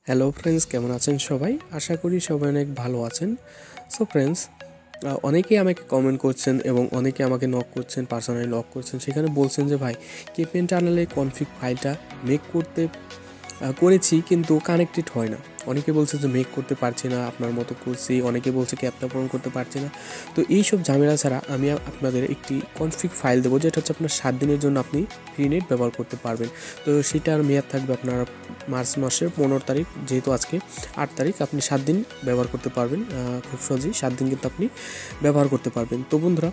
Hello friends, কেমন আছেন সবাই? আশা করি সবাই অনেক ভালো আছেন। সো ফ্রেন্ডস, অনেকেই আমাকে কমেন্ট করছেন এবং অনেকে আমাকে নক করছেন, পার্সোনালি নক করছেন। সেখানে বলছেন যে ভাই, কেপিএন টানেলের কনফিগ ফাইলটা মেক করেছি কিন্তু কানেক্টেড হয় না। অনেকে বলছে যে মেক করতে পারছি না, আপনার মতো করছি। অনেকে বলছে ক্যাপটা পূরণ করতে পারছি না। তো এইসব ঝামেলা ছাড়া আমি আপনাদের একটি কনফিগ ফাইল দেবো, যেটা হচ্ছে আপনার 7 দিনের জন্য আপনি ফ্রি নেট ব্যবহার করতে পারবেন। তো সেটার মেয়াদ থাকবে আপনার মার্চ মাসের 15 তারিখ, যেহেতু আজকে 8 তারিখ। আপনি 7 দিন ব্যবহার করতে পারবেন, খুব সহজেই 7 দিন কিন্তু আপনি ব্যবহার করতে পারবেন। তো বন্ধুরা,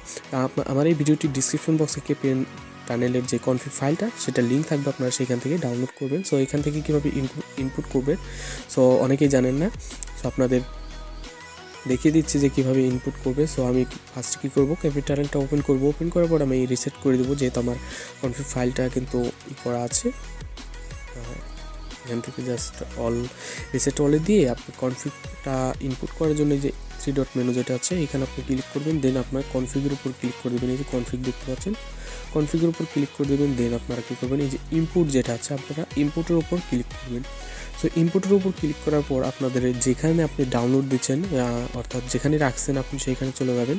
আমার এই ভিডিওটি ডিসক্রিপশন বক্সে কেপিএন টানেলের যে কনফিগ ফাইলটা, সেটা লিঙ্ক থাকবে, আপনারা সেখান থেকে ডাউনলোড করবেন। সো এখান থেকে কীভাবে ইনপুট করবেন, সো অনেকেই জানেন না। সো আপনাদের দেখিয়ে দিচ্ছি যে কীভাবে ইনপুট করবে। সো আমি ফার্স্ট কী করবো, কেপিএন টানেলটা ওপেন করবো। ওপেন করার পর আমি রিসেট করে দেবো, যেহেতু আমার কনফিগ ফাইলটা কিন্তু করা আছে। এখান থেকে জাস্ট রিসেট অলে দিয়ে আপনি কনফিগটা ইনপুট করার জন্য যে 3 ডট মেনু যেটা আছে, এখানে আপনি ক্লিক করবেন। দেন আপনার কনফিগের উপর ক্লিক করে দেবেন। এই যে কনফিগ দেখতে পাচ্ছেন, কনফিগের উপর ক্লিক করে দেবেন। দেন আপনারা কী করবেন, এই যে ইনপুট যেটা আছে, আপনারা ইনপুটের উপর ক্লিক করবেন। সো ইনপুটের উপর ক্লিক করার পর আপনাদের যেখানে আপনি ডাউনলোড দিচ্ছেন, অর্থাৎ যেখানে রাখছেন, আপনি সেইখানে চলে যাবেন।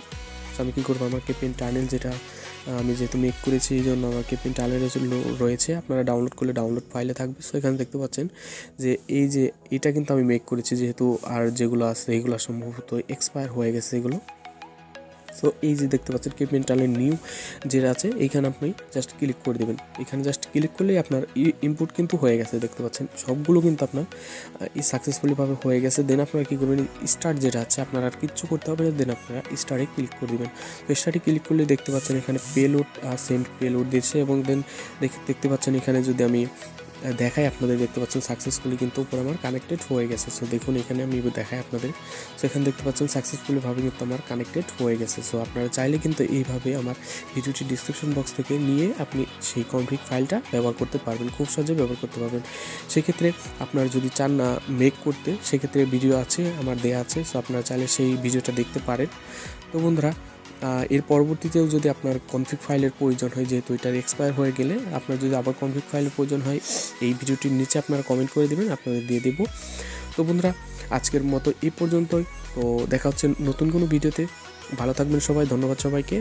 সো আমি কী করবো, আমার কেপিএন টানেল যেটা আমি যেহেতু মেক করেছি, এই জন্য আমার কেপিএন টানেলের রয়েছে। আপনারা ডাউনলোড করলে ডাউনলোড ফাইলে থাকবে। সো এখানে দেখতে পাচ্ছেন যে এই যে এটা কিন্তু আমি মেক করেছি, যেহেতু আর যেগুলো আছে এগুলো সম্ভবত এক্সপায়ার হয়ে গেছে এগুলো। সো এই যে দেখতে পাচ্ছেন কেপিএন টানেল নিউ যেটা আছে, এইখানে আপনি জাস্ট ক্লিক করে দেবেন। এখানে জাস্ট ক্লিক করলেই আপনার ইনপুট কিন্তু হয়ে গেছে। দেখতে পাচ্ছেন সবগুলো কিন্তু আপনার সাকসেসফুলিভাবে হয়ে গেছে। দেন আপনারা কী করবেন, স্টার্ট যেটা আছে, আপনারা আর কিচ্ছু করতে হবে না। দেন আপনারা স্টার্টে ক্লিক করে দেবেন। তো স্টার্টে ক্লিক করলে দেখতে পাচ্ছেন এখানে পেলোড সেন্ড পেলোড দিচ্ছে, এবং দেন দেখতে পাচ্ছেন এখানে যদি আমি দেখাই আপনাদের, দেখতে পাচ্ছেন সাকসেসফুলি কিন্তু উপরে আমার কানেক্টেড হয়ে গেছে। সো দেখুন এখানে আমি দেখাই আপনাদের। সো এখানে দেখতে পাচ্ছেন সাকসেসফুলিভাবে কিন্তু আমার কানেক্টেড হয়ে গেছে। সো আপনারা চাইলে কিন্তু এইভাবে আমার ভিডিওটি ডিসক্রিপশন বক্স থেকে নিয়ে আপনি সেই কনফিগ ফাইলটা ব্যবহার করতে পারবেন, খুব সহজে ব্যবহার করতে পারবেন। সেক্ষেত্রে আপনারা যদি চান না মেক করতে, সেক্ষেত্রে ভিডিও আছে আমার দেয়া আছে। সো আপনারা চাইলে সেই ভিডিওটা দেখতে পারেন। তো বন্ধুরা, এর পরবর্তীতেও যদি আপনার কনফিগ ফাইলের প্রয়োজন হয়, যেহেতু এটার এক্সপায়ার হয়ে গেলে আপনার যদি আবার কনফিগ ফাইলের প্রয়োজন হয়, এই ভিডিওটির নিচে আপনারা কমেন্ট করে দেবেন, আপনাদের দিয়ে দেবো। তো বন্ধুরা, আজকের মতো এই পর্যন্তই। তো দেখা হচ্ছে নতুন কোনো ভিডিওতে। ভালো থাকবেন সবাই, ধন্যবাদ সবাইকে।